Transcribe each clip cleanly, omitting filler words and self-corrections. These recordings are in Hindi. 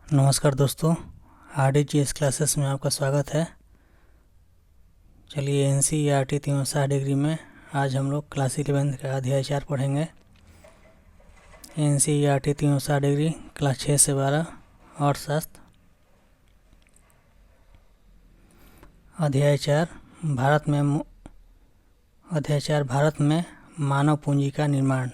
नमस्कार दोस्तों, RDGS क्लासेस में आपका स्वागत है। चलिए NCERT 360 डिग्री में आज हम लोग क्लास 11 का अध्याय 4 पढ़ेंगे। NCERT 360 डिग्री क्लास 6 से 12 अर्थशास्त्र। अध्याय 4 भारत में मानव पूंजी का निर्माण।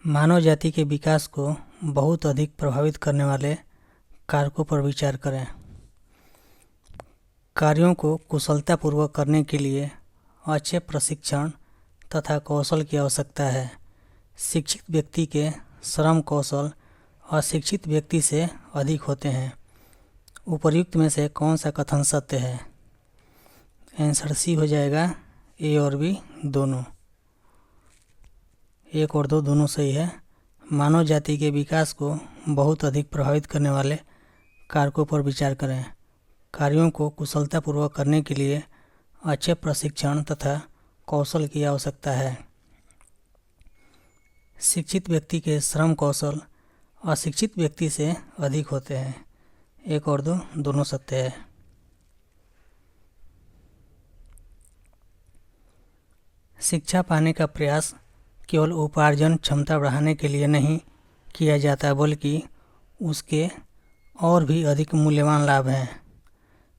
मानव जाति के विकास को बहुत अधिक प्रभावित करने वाले कारकों पर विचार करें। कार्यों को कुशलतापूर्वक करने के लिए अच्छे प्रशिक्षण तथा कौशल की आवश्यकता है। शिक्षित व्यक्ति के श्रम कौशल अशिक्षित व्यक्ति से अधिक होते हैं। उपर्युक्त में से कौन सा कथन सत्य है? आंसर सी हो जाएगा, ए और बी दोनों। एक और दो दोनों सही है। मानव जाति के विकास को बहुत अधिक प्रभावित करने वाले कारकों पर विचार करें। कार्यों को कुशलतापूर्वक करने के लिए अच्छे प्रशिक्षण तथा कौशल की आवश्यकता है। शिक्षित व्यक्ति के श्रम कौशल अशिक्षित व्यक्ति से अधिक होते हैं। एक और दो दोनों सत्य है। शिक्षा पाने का प्रयास केवल उपार्जन क्षमता बढ़ाने के लिए नहीं किया जाता, बल्कि उसके और भी अधिक मूल्यवान लाभ हैं।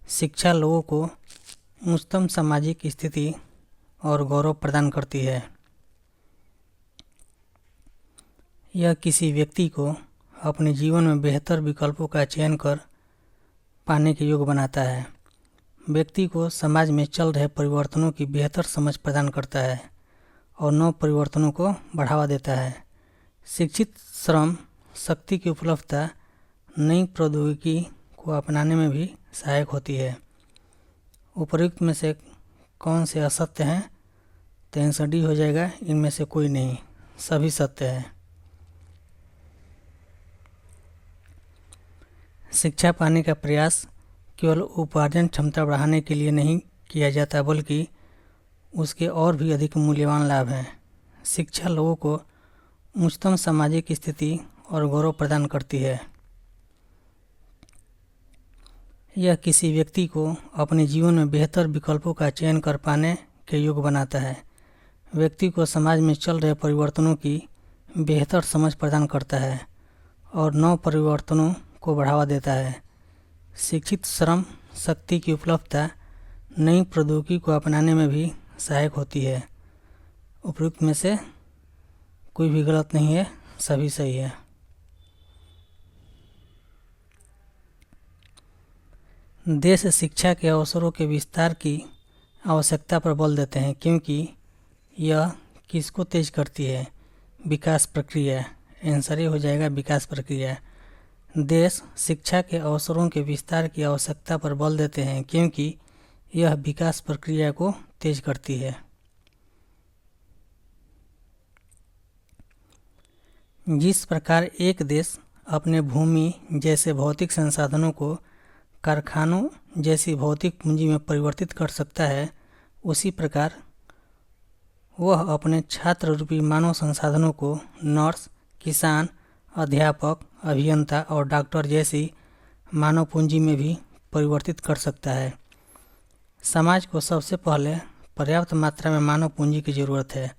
शिक्षा लोगों को उच्चतम सामाजिक स्थिति और गौरव प्रदान करती है। यह किसी व्यक्ति को अपने जीवन में बेहतर विकल्पों का चयन कर पाने के योग्य बनाता है। व्यक्ति को समाज में चल रहे परिवर्तनों की बेहतर समझ प्रदान करता है और नव परिवर्तनों को बढ़ावा देता है। शिक्षित श्रम शक्ति की उपलब्धता नई प्रौद्योगिकी को अपनाने में भी सहायक होती है। उपर्युक्त में से कौन से असत्य हैं? तो आंसर डी हो जाएगा, इनमें से कोई नहीं, सभी सत्य है। शिक्षा पाने का प्रयास केवल उपार्जन क्षमता बढ़ाने के लिए नहीं किया जाता, बल्कि उसके और भी अधिक मूल्यवान लाभ हैं। शिक्षा लोगों को उच्चतम सामाजिक स्थिति और गौरव प्रदान करती है। यह किसी व्यक्ति को अपने जीवन में बेहतर विकल्पों का चयन कर पाने के योग्य बनाता है। व्यक्ति को समाज में चल रहे परिवर्तनों की बेहतर समझ प्रदान करता है और नव परिवर्तनों को बढ़ावा देता है। शिक्षित श्रम शक्ति की उपलब्धता नई प्रौद्योगिकी को अपनाने में भी सहायक होती है। उपयुक्त में से कोई भी गलत नहीं है, सभी सही है। देश शिक्षा के अवसरों के विस्तार की आवश्यकता पर बल देते हैं, क्योंकि यह किसको तेज करती है? विकास प्रक्रिया। आंसर ये हो जाएगा, विकास प्रक्रिया। देश शिक्षा के अवसरों के विस्तार की आवश्यकता पर बल देते हैं, क्योंकि यह विकास प्रक्रिया को तेज करती है। जिस प्रकार एक देश अपने भूमि जैसे भौतिक संसाधनों को कारखानों जैसी भौतिक पूंजी में परिवर्तित कर सकता है, उसी प्रकार वह अपने छात्र रूपी मानव संसाधनों को नर्स, किसान, अध्यापक, अभियंता और डॉक्टर जैसी मानव पूंजी में भी परिवर्तित कर सकता है। समाज को सबसे पहले पर्याप्त मात्रा में मानव पूंजी की जरूरत है,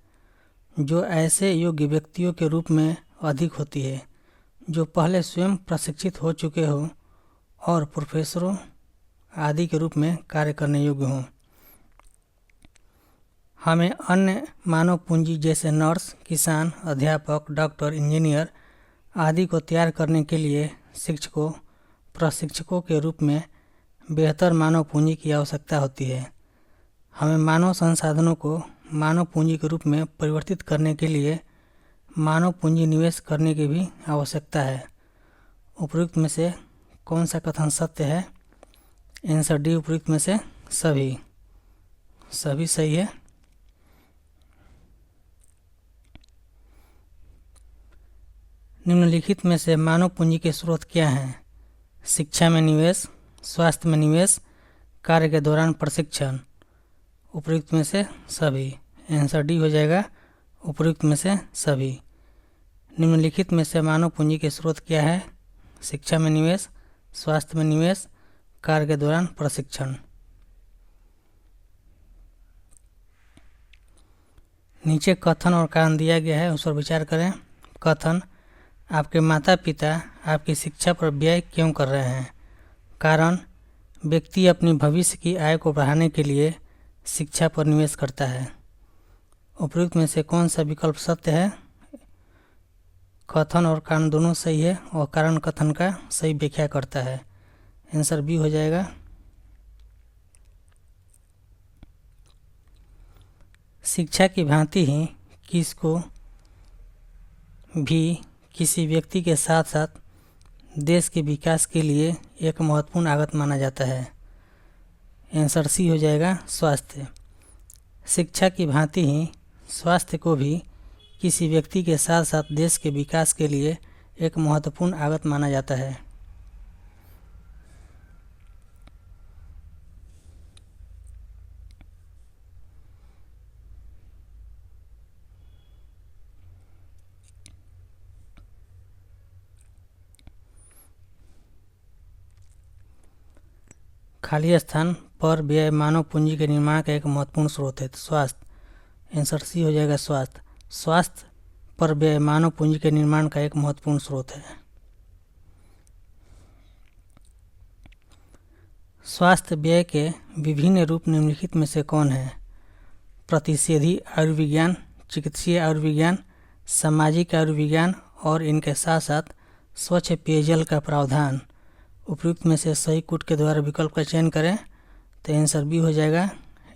जो ऐसे योग्य व्यक्तियों के रूप में अधिक होती है जो पहले स्वयं प्रशिक्षित हो चुके हों और प्रोफेसरों आदि के रूप में कार्य करने योग्य हों। हमें अन्य मानव पूंजी जैसे नर्स, किसान, अध्यापक, डॉक्टर, इंजीनियर आदि को तैयार करने के लिए शिक्षकों, प्रशिक्षकों के रूप में बेहतर मानव पूंजी की आवश्यकता होती है। हमें मानव संसाधनों को मानव पूंजी के रूप में परिवर्तित करने के लिए मानव पूंजी निवेश करने की भी आवश्यकता है। उपयुक्त में से कौन सा कथन सत्य है? आंसर डी, उपयुक्त में से सभी सही है। निम्नलिखित में से मानव पूंजी के स्रोत क्या हैं? शिक्षा में निवेश, स्वास्थ्य में निवेश, कार्य के दौरान प्रशिक्षण। उपयुक्त में से सभी। आंसर डी हो जाएगा, उपयुक्त में से सभी। निम्नलिखित में से मानव पूंजी के स्रोत क्या है? शिक्षा में निवेश, स्वास्थ्य में निवेश, कार्य के दौरान प्रशिक्षण। नीचे कथन और कारण दिया गया है, उस पर विचार करें। कथन: आपके माता पिता आपकी शिक्षा पर व्यय क्यों कर रहे हैं? कारण: व्यक्ति अपनी भविष्य की आय को बढ़ाने के लिए शिक्षा पर निवेश करता है। उपयुक्त में से कौन सा विकल्प सत्य है? कथन और कारण दोनों सही है और कारण कथन का सही व्याख्या करता है। आंसर बी हो जाएगा। शिक्षा की भांति ही किसको भी किसी व्यक्ति के साथ साथ देश के विकास के लिए एक महत्वपूर्ण आगत माना जाता है। आंसर सी हो जाएगा, स्वास्थ्य। शिक्षा की भांति ही स्वास्थ्य को भी किसी व्यक्ति के साथ साथ देश के विकास के लिए एक महत्वपूर्ण आगत माना जाता है। खाली स्थान पर व्यय मानव पूंजी के निर्माण का एक महत्वपूर्ण स्रोत है। स्वास्थ्य। आंसर सी हो जाएगा, स्वास्थ्य। स्वास्थ्य पर व्यय मानव पूंजी के निर्माण का एक महत्वपूर्ण स्रोत है। स्वास्थ्य व्यय के विभिन्न रूप निम्नलिखित में से कौन है? प्रतिषेधी आयुर्विज्ञान, चिकित्सीय आयुर्विज्ञान, सामाजिक आयुर्विज्ञान और इनके साथ साथ स्वच्छ पेयजल का प्रावधान। उपयुक्त में से सही कूट के द्वारा विकल्प का चयन करें तो आंसर बी हो जाएगा।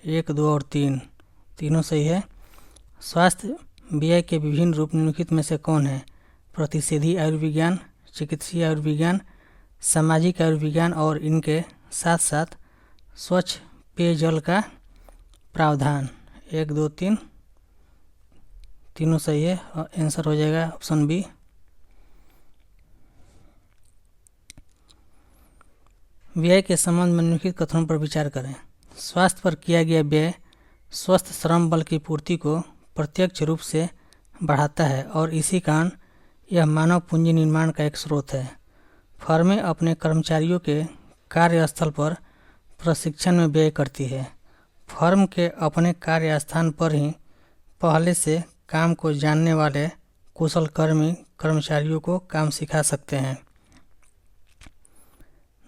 1, 2 और 3 तीनों सही है। स्वास्थ्य व्यय के विभिन्न रूप निम्नलिखित में से कौन है? प्रतिषेधी आयुर्विज्ञान, चिकित्सीय आयुर्विज्ञान, सामाजिक आयुर्विज्ञान और इनके साथ साथ स्वच्छ पेयजल का प्रावधान। 1, 2, 3 तीनों सही है और आंसर हो जाएगा ऑप्शन बी। व्यय के संबंध में निम्नलिखित कथनों पर विचार करें। स्वास्थ्य पर किया गया व्यय स्वस्थ श्रम बल की पूर्ति को प्रत्यक्ष रूप से बढ़ाता है और इसी कारण यह मानव पूंजी निर्माण का एक स्रोत है। फर्में अपने कर्मचारियों के कार्यस्थल पर प्रशिक्षण में व्यय करती है। फर्म के अपने कार्यस्थान पर ही पहले से काम को जानने वाले कुशल कर्मचारियों को काम सिखा सकते हैं।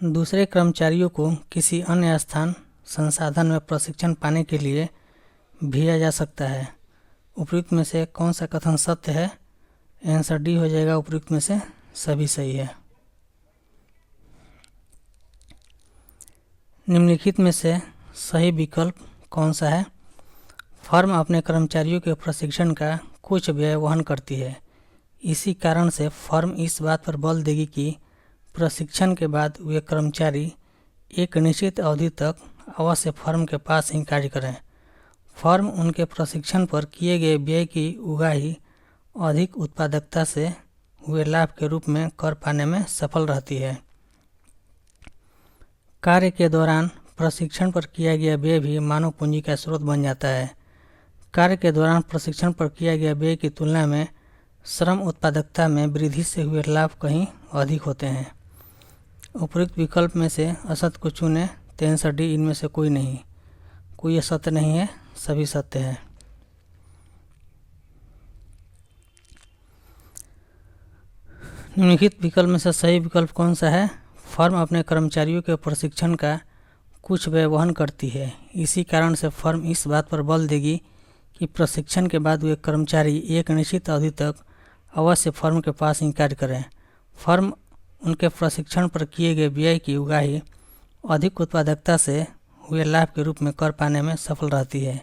दूसरे कर्मचारियों को किसी अन्य स्थान संसाधन में प्रशिक्षण पाने के लिए भेजा जा सकता है। उपयुक्त में से कौन सा कथन सत्य है? आंसर डी हो जाएगा, उपयुक्त में से सभी सही है। निम्नलिखित में से सही विकल्प कौन सा है? फर्म अपने कर्मचारियों के प्रशिक्षण का कुछ व्यय वहन करती है। इसी कारण से फर्म इस बात पर बल देगी कि प्रशिक्षण के बाद वे कर्मचारी एक निश्चित अवधि तक अवश्य फर्म के पास ही कार्य करें। फर्म उनके प्रशिक्षण पर किए गए व्यय की उगाही अधिक उत्पादकता से हुए लाभ के रूप में कर पाने में सफल रहती है। कार्य के दौरान प्रशिक्षण पर किया गया व्यय भी मानव पूंजी का स्रोत बन जाता है। कार्य के दौरान प्रशिक्षण पर किया गया व्यय की तुलना में श्रम उत्पादकता में वृद्धि से हुए लाभ कहीं अधिक होते हैं। उपयुक्त विकल्प में से असत्य को चुनें तो आंसर डी, इनमें से कोई नहीं, कोई असत्य नहीं है, सभी सत्य है। निम्नलिखित विकल्प में से सही विकल्प कौन सा है? फर्म अपने कर्मचारियों के प्रशिक्षण का कुछ व्यय वहन करती है। इसी कारण से फर्म इस बात पर बल देगी कि प्रशिक्षण के बाद वे कर्मचारी एक निश्चित अवधि तक अवश्य फर्म के पास ही कार्य करें। फर्म उनके प्रशिक्षण पर किए गए व्यय की उगाही अधिक उत्पादकता से हुए लाभ के रूप में कर पाने में सफल रहती है।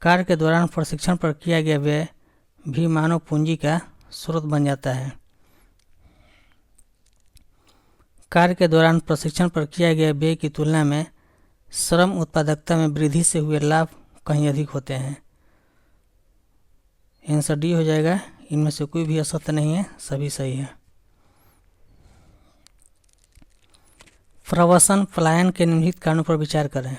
कार्य के दौरान प्रशिक्षण पर किया गया व्यय भी मानव पूंजी का स्रोत बन जाता है। कार्य के दौरान प्रशिक्षण पर किया गया व्यय की तुलना में श्रम उत्पादकता में वृद्धि से हुए लाभ कहीं अधिक होते हैं। आंसर डी हो जाएगा, इनमें से कोई भी असत्य नहीं है, सभी सही है। प्रवसन पलायन के निम्नलिखित कारणों पर विचार करें।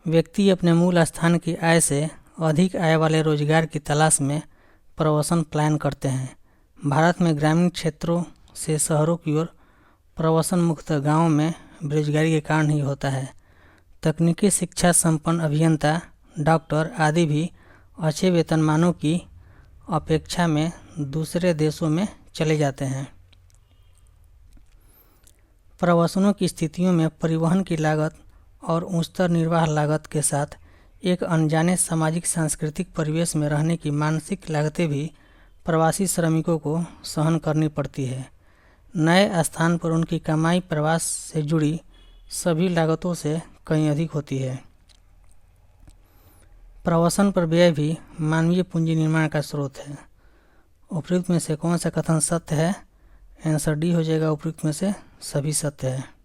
व्यक्ति अपने मूल स्थान की आय से अधिक आय वाले रोजगार की तलाश में प्रवासन पलायन करते हैं। भारत में ग्रामीण क्षेत्रों से शहरों की ओर प्रवासन मुख्यतः गांवों में बेरोजगारी के कारण ही होता है। तकनीकी शिक्षा संपन्न अभियंता, डॉक्टर आदि भी अच्छे वेतनमानों की अपेक्षा में दूसरे देशों में चले जाते हैं। प्रवासनों की स्थितियों में परिवहन की लागत और उच्चतर निर्वाह लागत के साथ एक अनजाने सामाजिक सांस्कृतिक परिवेश में रहने की मानसिक लागतें भी प्रवासी श्रमिकों को सहन करनी पड़ती है। नए स्थान पर उनकी कमाई प्रवास से जुड़ी सभी लागतों से कहीं अधिक होती है। प्रवासन पर व्यय भी मानवीय पूंजी निर्माण का स्रोत है। उपयुक्त में से कौन सा कथन सत्य है? आंसर डी हो जाएगा, उपयुक्त में से सभी सत्य है।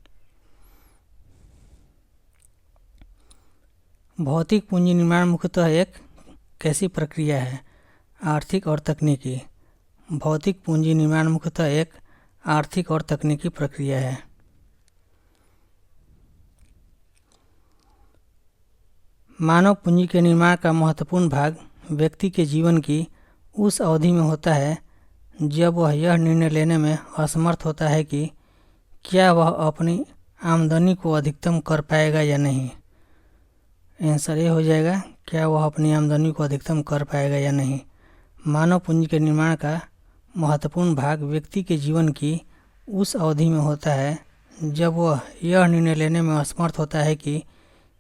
भौतिक पूंजी निर्माण मुख्यतः एक कैसी प्रक्रिया है? आर्थिक और तकनीकी। भौतिक पूंजी निर्माण मुख्यतः एक आर्थिक और तकनीकी प्रक्रिया है। मानव पूंजी के निर्माण का महत्वपूर्ण भाग व्यक्ति के जीवन की उस अवधि में होता है जब वह यह निर्णय लेने में असमर्थ होता है कि क्या वह अपनी आमदनी को अधिकतम कर पाएगा या नहीं। आंसर ए हो जाएगा, क्या वह अपनी आमदनी को अधिकतम कर पाएगा या नहीं। मानव पूंजी के निर्माण का महत्वपूर्ण भाग व्यक्ति के जीवन की उस अवधि में होता है जब वह यह निर्णय लेने में असमर्थ होता है कि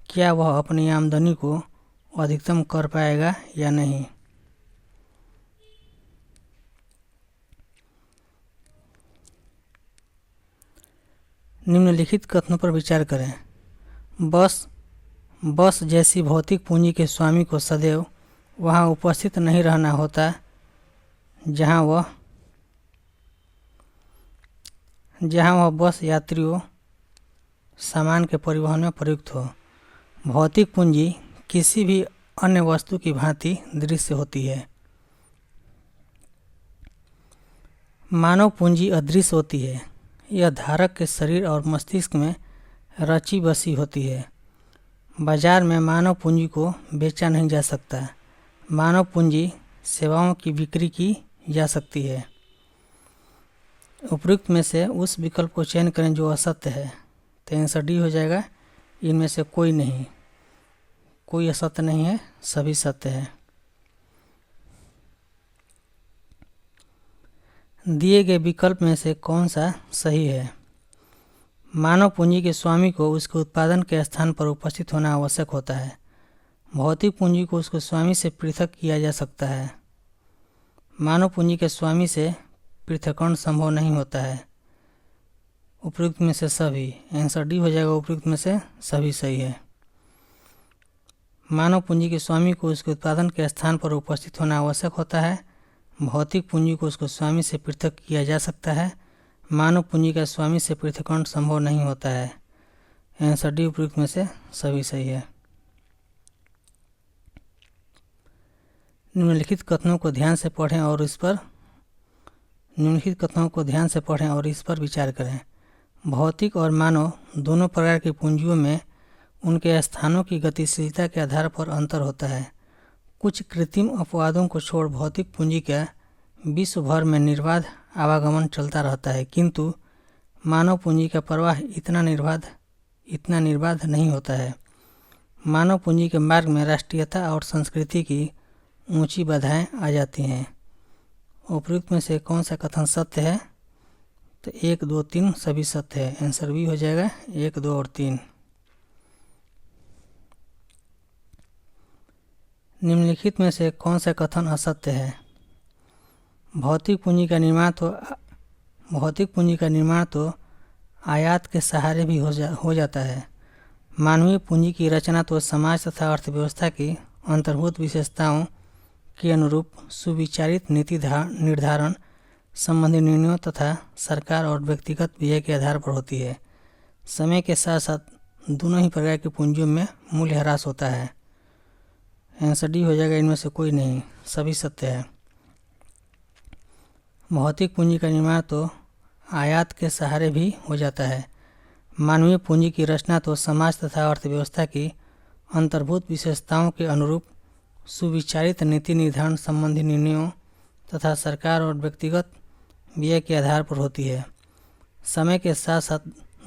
क्या वह अपनी आमदनी को अधिकतम कर पाएगा या नहीं। निम्नलिखित कथनों पर विचार करें। बस जैसी भौतिक पूंजी के स्वामी को सदैव वहां उपस्थित नहीं रहना होता जहां वह बस यात्रियों सामान के परिवहन में प्रयुक्त हो। भौतिक पूंजी किसी भी अन्य वस्तु की भांति दृश्य होती है। मानव पूंजी अदृश्य होती है। यह धारक के शरीर और मस्तिष्क में रची बसी होती है। बाजार में मानव पूंजी को बेचा नहीं जा सकता। मानव पूंजी सेवाओं की बिक्री की जा सकती है। उपयुक्त में से उस विकल्प को चयन करें जो असत्य है। तो आंसर डी हो जाएगा, इनमें से कोई नहीं, कोई असत्य नहीं है, सभी सत्य है। दिए गए विकल्प में से कौन सा सही है? मानव पूंजी के स्वामी को उसके उत्पादन के स्थान पर उपस्थित होना आवश्यक होता है। भौतिक पूंजी को उसके स्वामी से पृथक किया जा सकता है। मानव पूंजी के स्वामी से पृथक्करण संभव नहीं होता है। उपयुक्त में से सभी। आंसर डी हो जाएगा, उपयुक्त में से सभी सही है। मानव पूंजी के स्वामी को उसके उत्पादन के स्थान पर उपस्थित होना आवश्यक होता है। भौतिक पूंजी को उसके स्वामी से पृथक किया जा सकता है। मानव पूंजी का स्वामी से पृथक्करण संभव नहीं होता है। आंसर डी उपयुक्त में से सभी सही है। निम्नलिखित कथनों को ध्यान से पढ़ें और इस पर विचार करें। भौतिक और मानव दोनों प्रकार की पूंजियों में उनके स्थानों की गतिशीलता के आधार पर अंतर होता है। कुछ कृत्रिम अपवादों को छोड़ भौतिक पूंजी का विश्व भर में निर्बाध आवागमन चलता रहता है, किंतु मानव पूंजी का प्रवाह इतना निर्बाध नहीं होता है। मानव पूंजी के मार्ग में राष्ट्रीयता और संस्कृति की ऊंची बाधाएं आ जाती हैं। उपयुक्त में से कौन सा कथन सत्य है? तो 1, 2, 3 सभी सत्य है। आंसर बी हो जाएगा, 1, 2 और 3। निम्नलिखित में से कौन सा कथन असत्य है? भौतिक पूंजी का निर्माण तो आयात के सहारे भी हो जाता है। मानवीय पूंजी की रचना तो समाज तथा अर्थव्यवस्था की अंतर्भूत विशेषताओं के अनुरूप सुविचारित नीति निर्धारण संबंधी निर्णयों तथा सरकार और व्यक्तिगत व्यय के आधार पर होती है। समय के साथ साथ दोनों ही प्रकार की पूंजियों में मूल्यह्रास होता है। आंसर डी हो जाएगा, इनमें से कोई नहीं, सभी सत्य है। भौतिक पूंजी का निर्माण तो आयात के सहारे भी हो जाता है। मानवीय पूंजी की रचना तो समाज तथा अर्थव्यवस्था की अंतर्भूत विशेषताओं के अनुरूप सुविचारित नीति निर्धारण संबंधी निर्णयों तथा सरकार और व्यक्तिगत व्यय के आधार पर होती है। समय के साथ साथ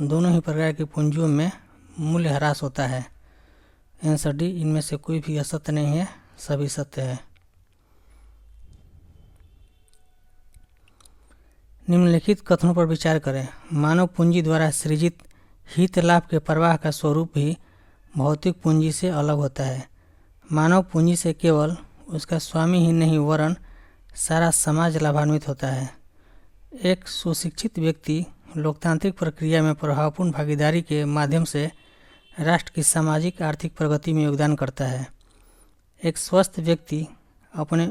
दोनों ही प्रकार की पूंजियों में मूल्य ह्रास होता है। आंसर डी, इनमें से कोई भी असत्य नहीं है, सभी सत्य है। निम्नलिखित कथनों पर विचार करें। मानव पूंजी द्वारा सृजित हित लाभ के प्रवाह का स्वरूप भी भौतिक पूंजी से अलग होता है। मानव पूंजी से केवल उसका स्वामी ही नहीं वरन सारा समाज लाभान्वित होता है। एक सुशिक्षित व्यक्ति लोकतांत्रिक प्रक्रिया में प्रभावपूर्ण भागीदारी के माध्यम से राष्ट्र की सामाजिक आर्थिक प्रगति में योगदान करता है। एक स्वस्थ व्यक्ति अपने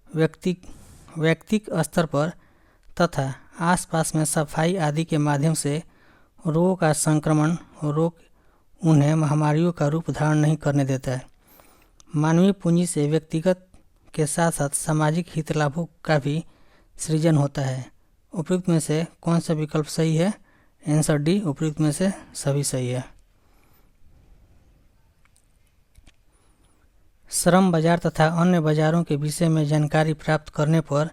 वैयक्तिक स्तर पर तथा आसपास में सफाई आदि के माध्यम से रोगों का संक्रमण रोक उन्हें महामारियों का रूप धारण नहीं करने देता है। मानवीय पूंजी से व्यक्तिगत के साथ साथ सामाजिक हित लाभों का भी सृजन होता है। उपयुक्त में से कौन सा विकल्प सही है? आंसर डी, उपयुक्त में से सभी सही है। श्रम बाजार तथा अन्य बाजारों के विषय में जानकारी प्राप्त करने पर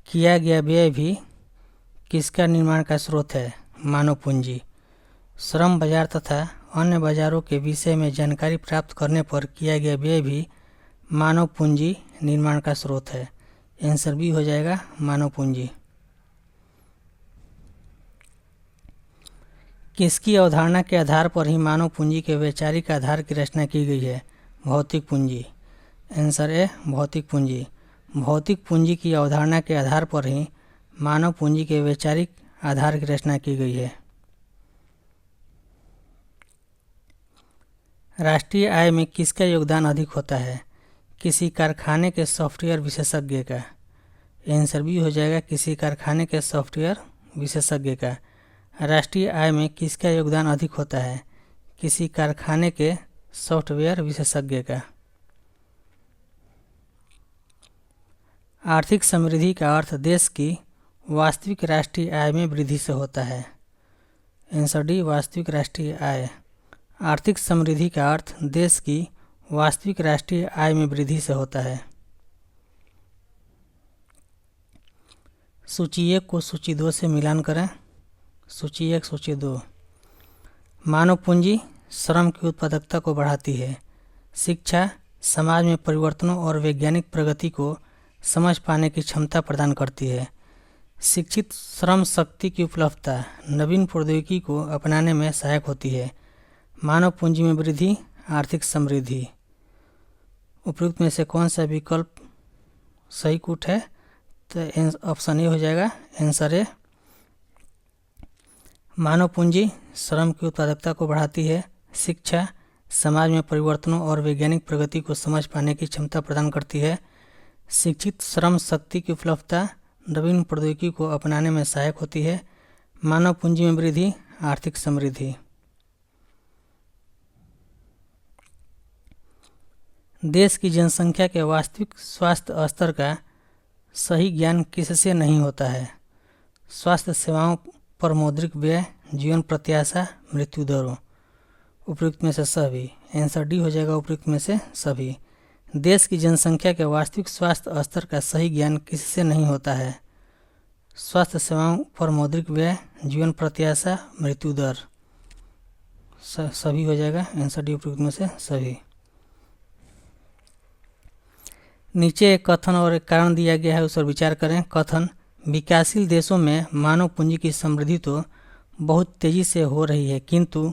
किया गया व्यय भी किसका निर्माण का स्रोत है? मानव पूंजी। श्रम बाजार तथा अन्य बाजारों के विषय में जानकारी प्राप्त करने पर किया गया व्यय भी मानव पूंजी निर्माण का स्रोत है। आंसर बी हो जाएगा, मानव पूंजी। किसकी अवधारणा के आधार पर ही मानव पूंजी के वैचारिक आधार की रचना की गई है? भौतिक पूंजी। आंसर ए, भौतिक पूंजी। भौतिक पूंजी की अवधारणा के आधार पर ही मानव पूंजी के वैचारिक आधार की रचना की गई है। राष्ट्रीय आय में किसका योगदान अधिक होता है? किसी कारखाने के सॉफ्टवेयर विशेषज्ञ का। आंसर बी हो जाएगा, किसी कारखाने के सॉफ्टवेयर विशेषज्ञ का। राष्ट्रीय आय में किसका योगदान अधिक होता है? किसी कारखाने के सॉफ्टवेयर विशेषज्ञ का। आर्थिक समृद्धि का अर्थ देश की वास्तविक राष्ट्रीय आय में वृद्धि से होता है। आंसर डी, वास्तविक राष्ट्रीय आय। आर्थिक समृद्धि का अर्थ देश की वास्तविक राष्ट्रीय आय में वृद्धि से होता है। सूची 1 को सूची 2 से मिलान करें। सूची 1 सूची 2। मानव पूंजी श्रम की उत्पादकता को बढ़ाती है। शिक्षा समाज में परिवर्तनों और वैज्ञानिक प्रगति को समझ पाने की क्षमता प्रदान करती है। शिक्षित श्रम शक्ति की उपलब्धता नवीन प्रौद्योगिकी को अपनाने में सहायक होती है। मानव पूंजी में वृद्धि, आर्थिक समृद्धि। उपयुक्त में से कौन सा विकल्प सही कूट है? तो ऑप्शन ए हो जाएगा, आंसर ए। मानव पूंजी श्रम की उत्पादकता को बढ़ाती है। शिक्षा समाज में परिवर्तनों और वैज्ञानिक प्रगति को समझ पाने की क्षमता प्रदान करती है। शिक्षित श्रम शक्ति की उपलब्धता नवीन प्रौद्योगिकी को अपनाने में सहायक होती है। मानव पूंजी में वृद्धि, आर्थिक समृद्धि। देश की जनसंख्या के वास्तविक स्वास्थ्य स्तर का सही ज्ञान किससे नहीं होता है? स्वास्थ्य सेवाओं पर मौद्रिक व्यय, जीवन प्रत्याशा, मृत्यु दरों। उपयुक्त में से सभी। आंसर डी हो जाएगा, उपयुक्त में से सभी। देश की जनसंख्या के वास्तविक स्वास्थ्य स्तर का सही ज्ञान किससे नहीं होता है? स्वास्थ्य सेवाओं पर मौद्रिक व्यय, जीवन प्रत्याशा, मृत्यु दर। सभी हो जाएगा, आंसर डी, उपयुक्त में से सभी। नीचे एक कथन और एक कारण दिया गया है, उस पर विचार करें। कथन: विकासशील देशों में मानव पूंजी की समृद्धि तो बहुत तेजी से हो रही है, किंतु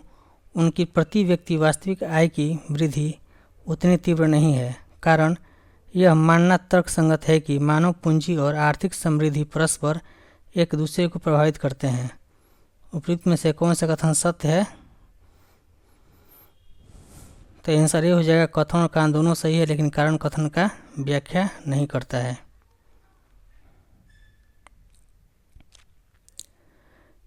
उनकी प्रति व्यक्ति वास्तविक आय की वृद्धि उतनी तीव्र नहीं है। कारण: यह मानना तर्कसंगत है कि मानव पूंजी और आर्थिक समृद्धि परस्पर एक दूसरे को प्रभावित करते हैं। उपयुक्त में से कौन सा कथन सत्य है? तो आंसर ये हो जाएगा, कथन और कारण दोनों सही है, लेकिन कारण कथन का व्याख्या नहीं करता है।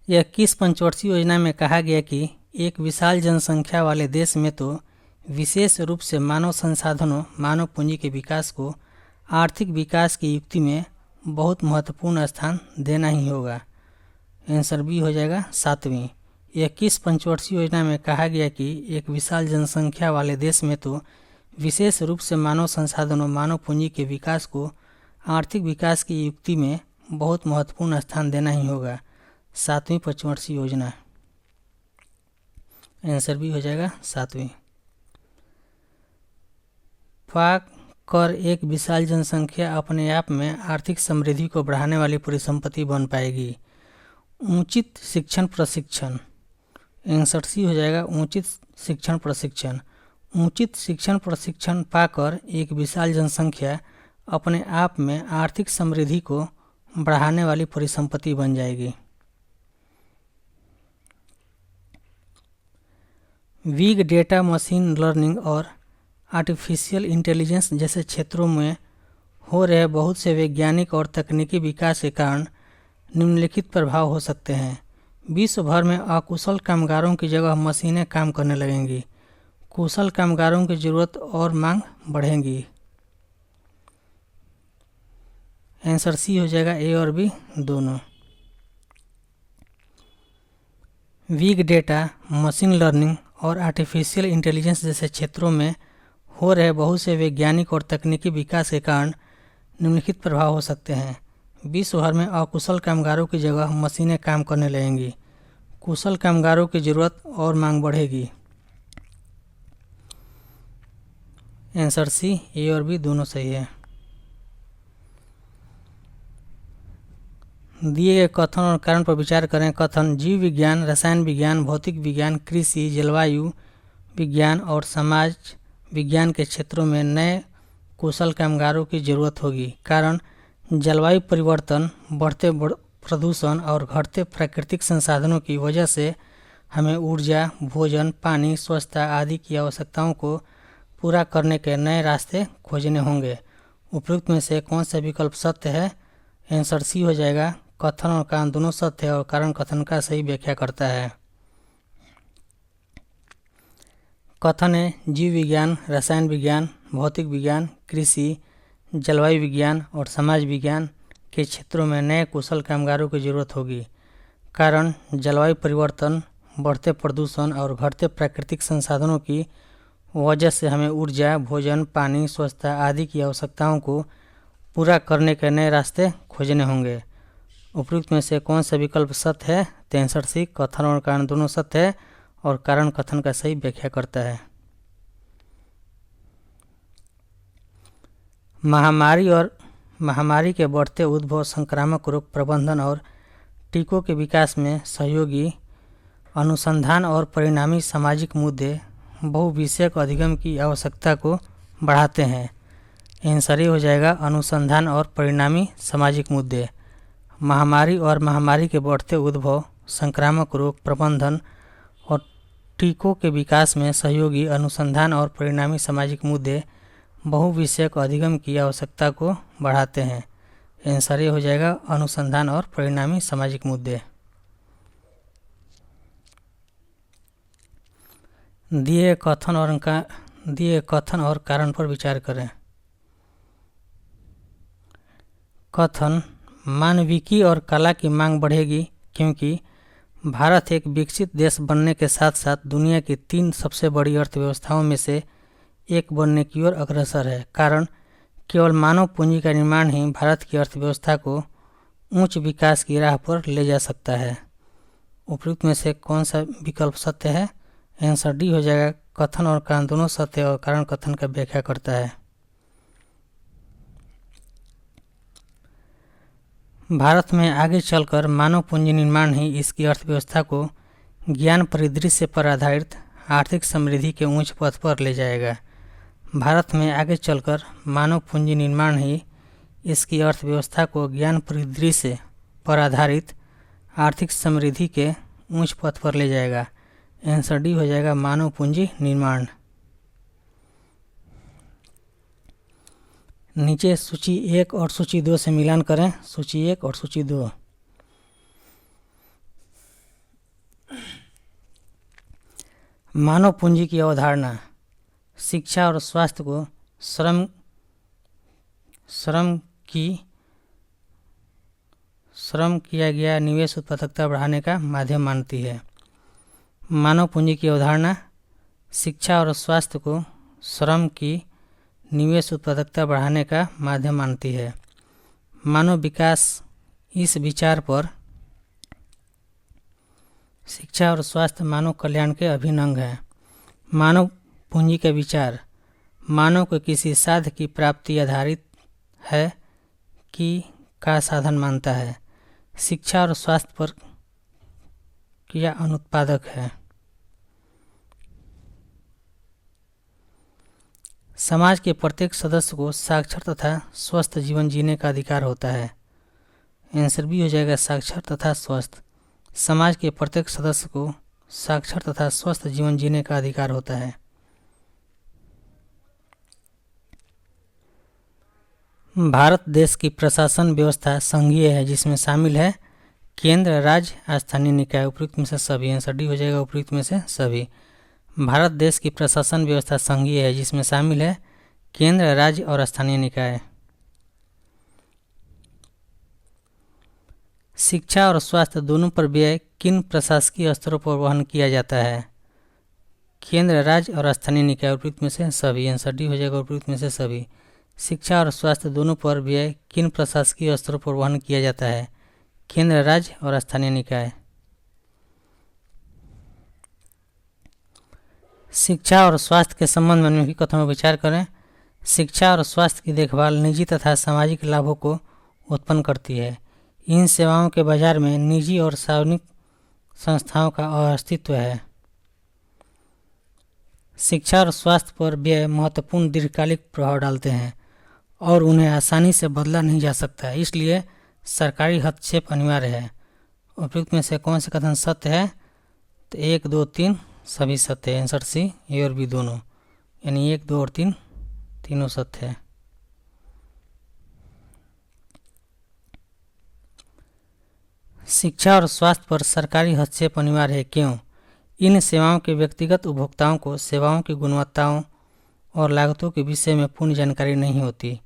यह किस पंचवर्षीय योजना में कहा गया कि एक विशाल जनसंख्या वाले देश में तो विशेष रूप से मानव संसाधनों, मानव पूंजी के विकास को आर्थिक विकास की युक्ति में बहुत महत्वपूर्ण स्थान देना ही होगा? आंसर बी हो जाएगा, 7वीं। यह किस पंचवर्षीय योजना में कहा गया कि एक विशाल जनसंख्या वाले देश में तो विशेष रूप से मानव संसाधनों मानव पूंजी के विकास को आर्थिक विकास की युक्ति में बहुत महत्वपूर्ण स्थान देना ही होगा। 7वीं पंचवर्षीय योजना, आंसर भी हो जाएगा 7वीं। पाक कर एक विशाल जनसंख्या अपने आप में आर्थिक समृद्धि को बढ़ाने वाली परिसंपत्ति बन पाएगी। उचित शिक्षण प्रशिक्षण, आंसर सी हो जाएगा उचित शिक्षण प्रशिक्षण। उचित शिक्षण प्रशिक्षण पाकर एक विशाल जनसंख्या अपने आप में आर्थिक समृद्धि को बढ़ाने वाली परिसंपत्ति बन जाएगी। बिग डेटा, मशीन लर्निंग और आर्टिफिशियल इंटेलिजेंस जैसे क्षेत्रों में हो रहे बहुत से वैज्ञानिक और तकनीकी विकास के कारण निम्नलिखित प्रभाव हो सकते हैं। विश्व भर में अकुशल कामगारों की जगह मशीनें काम करने लगेंगी। कुशल कामगारों की जरूरत और मांग बढ़ेंगी। आंसर सी हो जाएगा ए और बी दोनों। बिग डेटा, मशीन लर्निंग और आर्टिफिशियल इंटेलिजेंस जैसे क्षेत्रों में हो रहे बहुत से वैज्ञानिक और तकनीकी विकास के कारण निम्नलिखित प्रभाव हो सकते हैं। विश्व भर में अकुशल कामगारों की जगह मशीनें काम करने लगेंगी। कुशल कामगारों की जरूरत और मांग बढ़ेगी। आंसर सी ए और बी दोनों सही है। दिए गए कथन और कारण पर विचार करें। कथन: जीव विज्ञान, रसायन विज्ञान, भौतिक विज्ञान, कृषि, जलवायु विज्ञान और समाज विज्ञान के क्षेत्रों में नए कुशल कामगारों की जरूरत होगी। कारण: जलवायु परिवर्तन, बढ़ते प्रदूषण और घटते प्राकृतिक संसाधनों की वजह से हमें ऊर्जा, भोजन, पानी, स्वच्छता आदि की आवश्यकताओं को पूरा करने के नए रास्ते खोजने होंगे। उपयुक्त में से कौन सा विकल्प सत्य है? आंसर सी हो जाएगा। कथन और कारण दोनों सत्य है और कारण कथन का सही व्याख्या करता है। कथन है: जीव विज्ञान, रसायन विज्ञान, भौतिक विज्ञान, कृषि, जलवायु विज्ञान और समाज विज्ञान के क्षेत्रों में नए कुशल कामगारों की जरूरत होगी। कारण: जलवायु परिवर्तन, बढ़ते प्रदूषण और घटते प्राकृतिक संसाधनों की वजह से हमें ऊर्जा, भोजन, पानी, स्वच्छता आदि की आवश्यकताओं को पूरा करने के नए रास्ते खोजने होंगे। उपयुक्त में से कौन सा विकल्प सत्य है? तो आंसर सी, कथन और कारण दोनों सत्य है और कारण कथन का सही व्याख्या करता है। महामारी के बढ़ते उद्भव, संक्रामक रोग प्रबंधन और टीकों के विकास में सहयोगी अनुसंधान और परिणामी सामाजिक मुद्दे बहुविषयक अधिगम की आवश्यकता को बढ़ाते हैं। आंसर ए हो जाएगा अनुसंधान और परिणामी सामाजिक मुद्दे। महामारी और महामारी के बढ़ते उद्भव, संक्रामक रोग प्रबंधन और टीकों के विकास में सहयोगी अनुसंधान और परिणामी सामाजिक मुद्दे बहुविषयक अधिगम की आवश्यकता को बढ़ाते हैं। आंसर ए हो जाएगा अनुसंधान और परिणामी सामाजिक मुद्दे। दिए कथन और कारण पर विचार करें। कथन: मानविकी और कला की मांग बढ़ेगी क्योंकि भारत एक विकसित देश बनने के साथ साथ दुनिया की 3 सबसे बड़ी अर्थव्यवस्थाओं में से एक बनने की ओर अग्रसर है। कारण: केवल मानव पूंजी का निर्माण ही भारत की अर्थव्यवस्था को उच्च विकास की राह पर ले जा सकता है। उपयुक्त में से कौन सा विकल्प सत्य है? आंसर डी हो जाएगा। कथन और कारण दोनों सत्य और कारण कथन का व्याख्या करता है। भारत में आगे चलकर मानव पूंजी निर्माण ही इसकी अर्थव्यवस्था को ज्ञान परिदृश्य पर आधारित आर्थिक समृद्धि के उच्च पथ पर ले जाएगा। भारत में आगे चलकर मानव पूंजी निर्माण ही इसकी अर्थव्यवस्था को ज्ञान परिदृश्य पर आधारित आर्थिक समृद्धि के उच्च पथ पर ले जाएगा। आंसर डी हो जाएगा मानव पूंजी निर्माण। नीचे सूची 1 और सूची 2 से मिलान करें। सूची 1 और सूची 2। मानव पूंजी की अवधारणा: शिक्षा और स्वास्थ्य को श्रम किया गया निवेश उत्पादकता बढ़ाने का माध्यम मानती है। मानव पूंजी की अवधारणा शिक्षा और स्वास्थ्य को श्रम की निवेश उत्पादकता बढ़ाने का माध्यम मानती है। मानव विकास इस विचार पर शिक्षा और स्वास्थ्य मानव कल्याण के अभिन्न अंग है। मानव पूंजी का विचार मानव को किसी साध्य की प्राप्ति आधारित है कि का साधन मानता है। शिक्षा और स्वास्थ्य पर क्रिया अनुत्पादक है। समाज के प्रत्येक सदस्य को साक्षर तथा स्वस्थ जीवन जीने का अधिकार होता है। आंसर बी हो जाएगा साक्षर तथा स्वस्थ। समाज के प्रत्येक सदस्य को साक्षर तथा स्वस्थ जीवन जीने का अधिकार होता है। भारत देश की प्रशासन व्यवस्था संघीय है, जिसमें शामिल है केंद्र, राज्य, स्थानीय निकाय। उपयुक्त में से सभी। आंसर डी हो जाएगा उपयुक्त में से सभी। भारत देश की प्रशासन व्यवस्था संघीय है, जिसमें शामिल है केंद्र, राज्य और स्थानीय निकाय। शिक्षा और स्वास्थ्य दोनों पर व्यय किन प्रशासकीय स्तरों पर वहन किया जाता है? केंद्र, राज्य और स्थानीय निकाय। उपयुक्त में से सभी। आंसर डी हो जाएगा उपयुक्त में से सभी। शिक्षा और स्वास्थ्य दोनों पर व्यय किन प्रशासकीय स्तरों पर वहन किया जाता है? केंद्र, राज्य और स्थानीय निकाय। शिक्षा और स्वास्थ्य के संबंध में निम्नलिखित कथनों पर विचार करें। शिक्षा और स्वास्थ्य की देखभाल निजी तथा सामाजिक लाभों को उत्पन्न करती है। इन सेवाओं के बाजार में निजी और सार्वजनिक संस्थाओं का अस्तित्व है। शिक्षा और स्वास्थ्य पर व्यय महत्वपूर्ण दीर्घकालिक प्रभाव डालते हैं और उन्हें आसानी से बदला नहीं जा सकता है, इसलिए सरकारी हस्तक्षेप अनिवार्य है। उपयुक्त में से कौन से कथन सत्य है? तो 1, 2, 3 सभी सत्य है। आंसर सी, ए और बी दोनों, यानी 1, 2 और 3 तीनों सत्य है। शिक्षा और स्वास्थ्य पर सरकारी हस्तक्षेप अनिवार्य है, क्यों? इन सेवाओं के व्यक्तिगत उपभोक्ताओं को सेवाओं की गुणवत्ताओं और लागतों के विषय में पूर्ण जानकारी नहीं होती।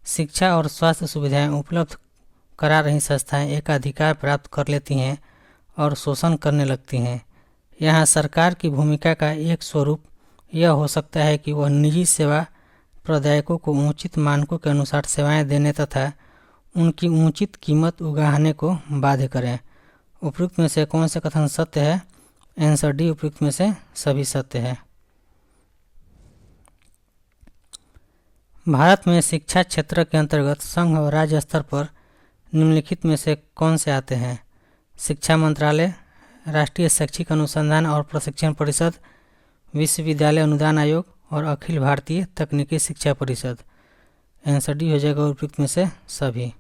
शिक्षा और स्वास्थ्य सुविधाएं उपलब्ध करा रही संस्थाएं एकाधिकार प्राप्त कर लेती हैं और शोषण करने लगती हैं। यहाँ सरकार की भूमिका का एक स्वरूप यह हो सकता है कि वह निजी सेवा प्रदायकों को उचित मानकों के अनुसार सेवाएं देने तथा उनकी उचित कीमत उगाहने को बाध्य करें। उपयुक्त में से कौन से कथन सत्य है? आंसर डी उपयुक्त में से सभी सत्य है। भारत में शिक्षा क्षेत्र के अंतर्गत संघ और राज्य स्तर पर निम्नलिखित में से कौन से आते हैं? शिक्षा मंत्रालय, राष्ट्रीय शैक्षिक अनुसंधान और प्रशिक्षण परिषद, विश्वविद्यालय अनुदान आयोग और अखिल भारतीय तकनीकी शिक्षा परिषद। आंसर डी हो जाएगा उपयुक्त में से सभी।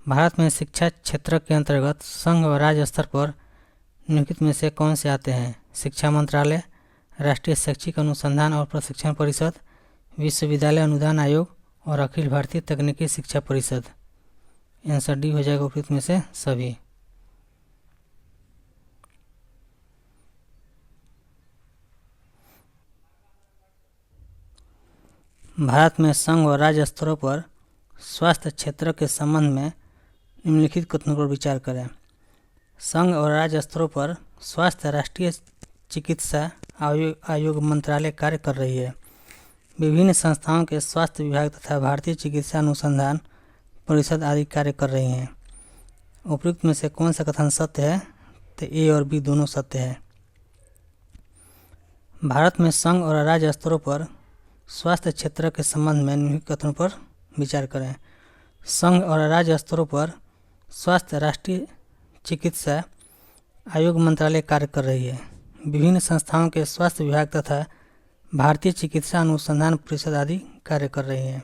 भारत में शिक्षा क्षेत्र के अंतर्गत संघ और राज्य स्तर पर निम्नलिखित में से कौन से आते हैं? शिक्षा मंत्रालय, राष्ट्रीय शैक्षिक अनुसंधान और प्रशिक्षण परिषद, विश्वविद्यालय अनुदान आयोग और अखिल भारतीय तकनीकी शिक्षा परिषद। आंसर डी हो जाएगा उपयुक्त में से सभी। भारत में संघ और राज्य स्तरों पर स्वास्थ्य क्षेत्र के संबंध में निम्नलिखित कथनों पर विचार करें। संघ और राज्य स्तरों पर स्वास्थ्य राष्ट्रीय चिकित्सा आयोग मंत्रालय कार्य कर रही है। विभिन्न संस्थाओं के स्वास्थ्य विभाग तथा भारतीय चिकित्सा अनुसंधान परिषद आदि कार्य कर रही हैं। उपयुक्त में से कौन सा कथन सत्य है? तो ए और बी दोनों सत्य है। भारत में संघ और राज्य स्तरों पर स्वास्थ्य क्षेत्र के संबंध में निम्नलिखित कथनों पर विचार करें। संघ और राज्य स्तरों पर स्वास्थ्य राष्ट्रीय चिकित्सा आयोग मंत्रालय कार्य कर रही है। विभिन्न संस्थाओं के स्वास्थ्य विभाग तथा भारतीय चिकित्सा अनुसंधान परिषद आदि कार्य कर रही हैं।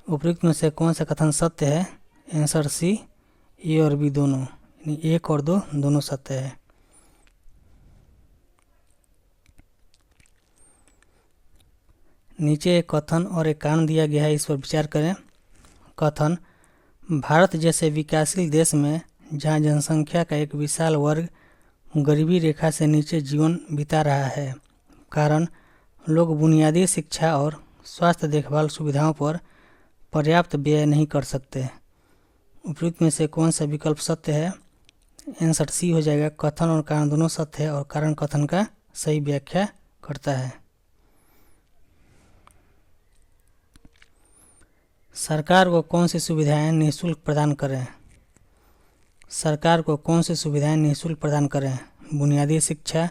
उपयुक्त में से कौन सा कथन सत्य है? आंसर सी, ए और बी दोनों, यानी 1 और 2 दोनों सत्य है। नीचे एक कथन और एक कारण दिया गया है, इस पर विचार करें। कथन: भारत जैसे विकासशील देश में जहां जनसंख्या का एक विशाल वर्ग गरीबी रेखा से नीचे जीवन बिता रहा है, कारण लोग बुनियादी शिक्षा और स्वास्थ्य देखभाल सुविधाओं पर पर्याप्त व्यय नहीं कर सकते। उपयुक्त में से कौन सा विकल्प सत्य है? आंसर सी हो जाएगा। कथन और कारण दोनों सत्य है और कारण कथन का सही व्याख्या करता है। सरकार को कौन सी सुविधाएं निःशुल्क प्रदान करें? सरकार को कौन सी सुविधाएं निःशुल्क प्रदान करें? बुनियादी शिक्षा,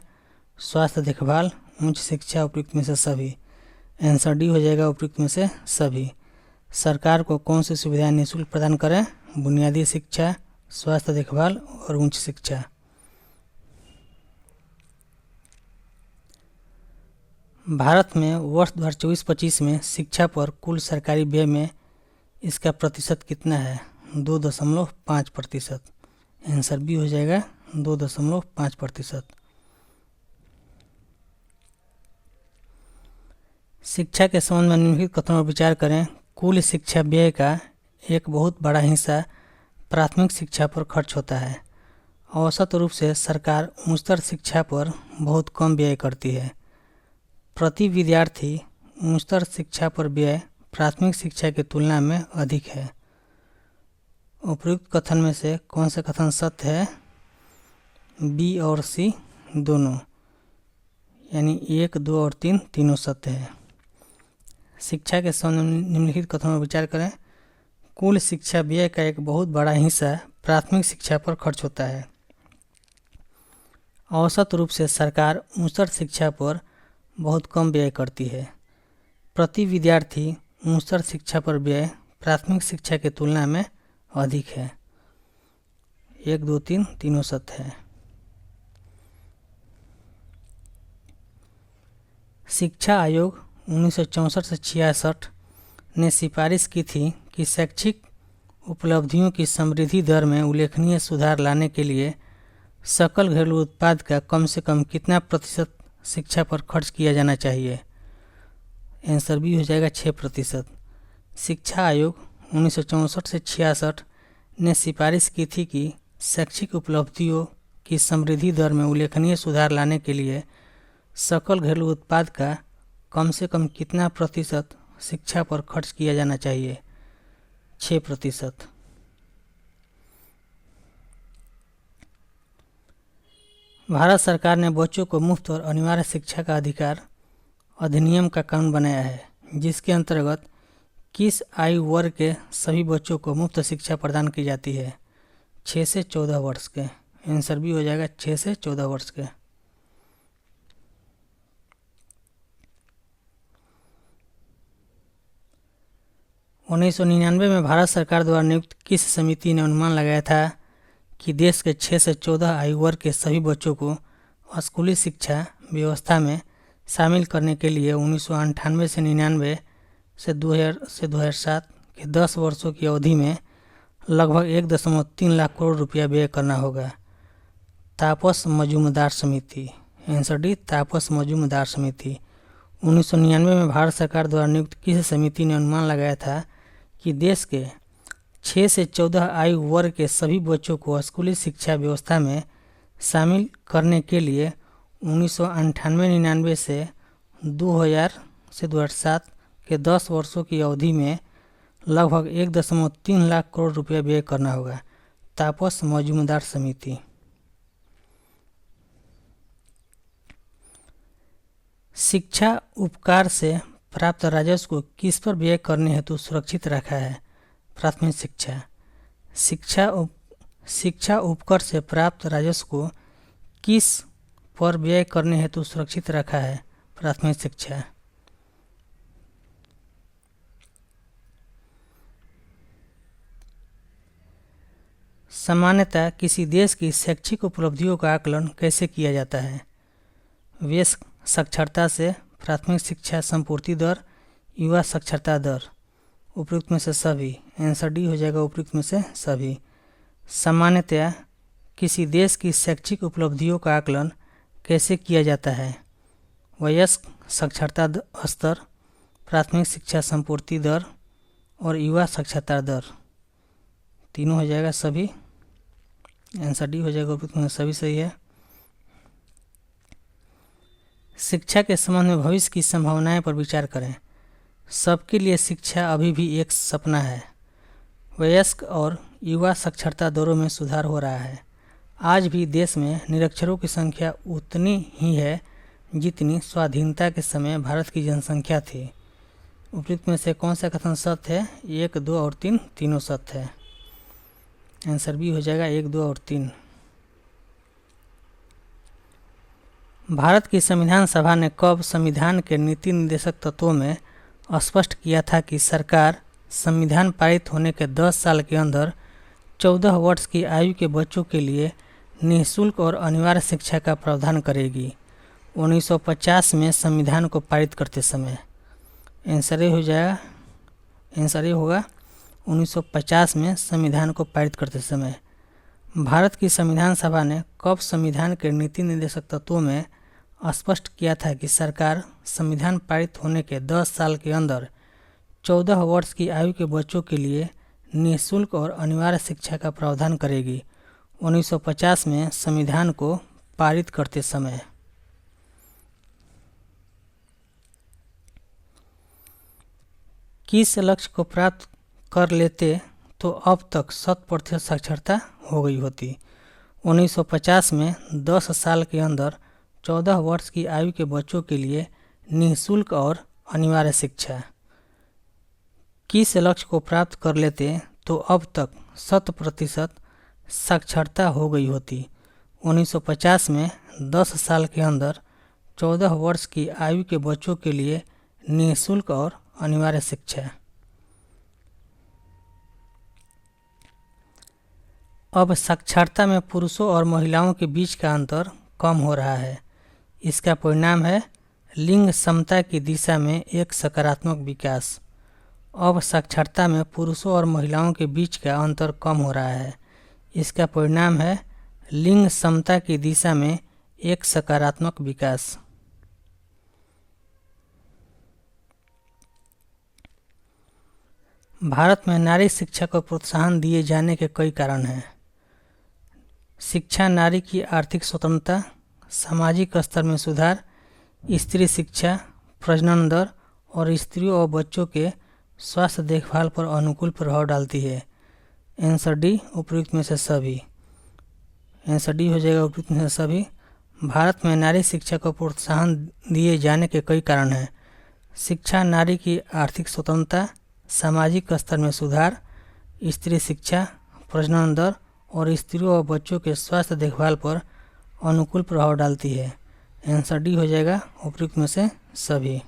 स्वास्थ्य देखभाल, उच्च शिक्षा, उपयुक्त में से सभी। आंसर डी हो जाएगा उपयुक्त में से सभी। सरकार को कौन सी सुविधाएं निःशुल्क प्रदान करें? बुनियादी शिक्षा, स्वास्थ्य देखभाल और उच्च शिक्षा। भारत में वर्ष 2024-25 में शिक्षा पर कुल सरकारी व्यय में इसका प्रतिशत कितना है? 2.5%। आंसर बी हो जाएगा 2.5%। शिक्षा के संबंध में निम्नलिखित कथनों पर विचार करें। कुल शिक्षा व्यय का एक बहुत बड़ा हिस्सा प्राथमिक शिक्षा पर खर्च होता है। औसत रूप से सरकार उच्चतर शिक्षा पर बहुत कम व्यय करती है। प्रति विद्यार्थी उच्चतर शिक्षा पर व्यय प्राथमिक शिक्षा की तुलना में अधिक है। उपयुक्त कथन में से कौन सा कथन सत्य है? बी और सी दोनों, यानी 1, 2 और 3 तीनों सत्य है। शिक्षा के संबंध में निम्नलिखित कथनों पर विचार करें। कुल शिक्षा व्यय का एक बहुत बड़ा हिस्सा प्राथमिक शिक्षा पर खर्च होता है। औसत रूप से सरकार उच्चतर शिक्षा पर बहुत कम व्यय करती है। प्रति विद्यार्थी उच्चतर शिक्षा पर व्यय प्राथमिक शिक्षा की तुलना में अधिक है। 1, 2, 3 तीनों सत्य है। शिक्षा आयोग 1964 से 66 ने सिफारिश की थी कि शैक्षिक उपलब्धियों की समृद्धि दर में उल्लेखनीय सुधार लाने के लिए सकल घरेलू उत्पाद का कम से कम कितना प्रतिशत शिक्षा पर खर्च किया जाना चाहिए? आंसर बी हो जाएगा 6%। शिक्षा आयोग 1964 से 66 ने सिफारिश की थी कि शैक्षिक उपलब्धियों की समृद्धि दर में उल्लेखनीय सुधार लाने के लिए सकल घरेलू उत्पाद का कम से कम कितना प्रतिशत शिक्षा पर खर्च किया जाना चाहिए? 6%। भारत सरकार ने बच्चों को मुफ्त और अनिवार्य शिक्षा का अधिकार अधिनियम का कानून बनाया है, जिसके अंतर्गत किस आयु वर्ग के सभी बच्चों को मुफ्त शिक्षा प्रदान की जाती है? 6 से 14 वर्ष के। आंसर भी हो जाएगा 6 से 14 वर्ष के। उन्नीस 1999 में भारत सरकार द्वारा नियुक्त किस समिति ने अनुमान लगाया था कि देश के 6 से 14 आयु वर्ग के सभी बच्चों को स्कूली शिक्षा व्यवस्था में शामिल करने के लिए 1998 से 99 से 2007 के 10 वर्षों की अवधि में लगभग 1.3 लाख करोड़ रुपया व्यय करना होगा? तापस मजूमदार समिति। आंसर डी तापस मजूमदार समिति। 1999 में भारत सरकार द्वारा नियुक्त किस समिति ने अनुमान लगाया था कि देश के 6 से 14 आयु वर्ग के सभी बच्चों को स्कूली शिक्षा व्यवस्था में शामिल करने के लिए 1998-99 से 2000 से 2007 के 10 वर्षों की अवधि में लगभग 1.3 लाख करोड़ रुपया व्यय करना होगा? तापस मजूमदार समिति। शिक्षा उपकार से प्राप्त राजस्व को किस पर व्यय करने हेतु सुरक्षित रखा है? प्राथमिक शिक्षा। शिक्षा उपकर से प्राप्त राजस्व को किस पर व्यय करने हेतु सुरक्षित रखा है? प्राथमिक शिक्षा। सामान्यतः किसी देश की शैक्षिक उपलब्धियों का आकलन कैसे किया जाता है? वयस्क साक्षरता से, प्राथमिक शिक्षा संपूर्ति दर, युवा साक्षरता दर। उपयुक्त में से सभी। आंसर डी हो जाएगा उपयुक्त में से सभी। सामान्यतया किसी देश की शैक्षिक उपलब्धियों का आकलन कैसे किया जाता है? वयस्क साक्षरता स्तर, प्राथमिक शिक्षा संपूर्ति दर और युवा साक्षरता दर। तीनों हो जाएगा सभी। आंसर डी हो जाएगा उपयुक्त में सभी सही है। शिक्षा के संबंध में भविष्य की संभावनाएं पर विचार करें। सबके लिए शिक्षा अभी भी एक सपना है। वयस्क और युवा साक्षरता दरों में सुधार हो रहा है। आज भी देश में निरक्षरों की संख्या उतनी ही है जितनी स्वाधीनता के समय भारत की जनसंख्या थी। उपयुक्त में से कौन सा कथन सत्य है? 1, 2 और 3 तीनों सत्य है। आंसर बी हो जाएगा 1, 2 और 3। भारत की संविधान सभा ने कब संविधान के नीति निर्देशक तत्वों में स्पष्ट किया था कि सरकार संविधान पारित होने के 10 साल के अंदर 14 वर्ष की आयु के बच्चों के लिए निःशुल्क और अनिवार्य शिक्षा का प्रावधान करेगी? 1950 में संविधान को पारित करते समय। आंसर ए हो जाएगा, आंसर ए होगा 1950 में संविधान को पारित करते समय। भारत की संविधान सभा ने कब संविधान के नीति निर्देशक तत्वों में स्पष्ट किया था कि सरकार संविधान पारित होने के 10 साल के अंदर 14 वर्ष की आयु के बच्चों के लिए निःशुल्क और अनिवार्य शिक्षा का प्रावधान करेगी? 1950 में संविधान को पारित करते समय। किस लक्ष्य को प्राप्त कर लेते तो अब तक 100% साक्षरता हो गई होती? 1950 में 10 साल के अंदर 14 वर्ष की आयु के बच्चों के लिए निःशुल्क और अनिवार्य शिक्षा। किस लक्ष्य को प्राप्त कर लेते तो अब तक 100% साक्षरता हो गई होती? 1950 में 10 साल के अंदर 14 वर्ष की आयु के बच्चों के लिए निःशुल्क और अनिवार्य शिक्षा। अब साक्षरता में पुरुषों और महिलाओं के बीच का अंतर कम हो रहा है। इसका परिणाम है लिंग समता की दिशा में एक सकारात्मक विकास। अब साक्षरता में पुरुषों और महिलाओं के बीच का अंतर कम हो रहा है। इसका परिणाम है लिंग समता की दिशा में एक सकारात्मक विकास। भारत में नारी शिक्षा को प्रोत्साहन दिए जाने के कई कारण हैं। शिक्षा नारी की आर्थिक स्वतंत्रता, सामाजिक स्तर में सुधार, स्त्री शिक्षा, प्रजनन दर और स्त्रियों और बच्चों के स्वास्थ्य देखभाल पर अनुकूल प्रभाव डालती है। आंसर डी उपयुक्त में से सभी। आंसर डी हो जाएगा उपयुक्त में से सभी। भारत में नारी शिक्षा को प्रोत्साहन दिए जाने के कई कारण हैं। शिक्षा नारी की आर्थिक स्वतंत्रता, सामाजिक स्तर में सुधार, स्त्री शिक्षा, प्रजनन दर और स्त्रियों और बच्चों के स्वास्थ्य देखभाल पर अनुकूल प्रभाव डालती है। आंसर डी हो जाएगा उपयुक्त में से सभी।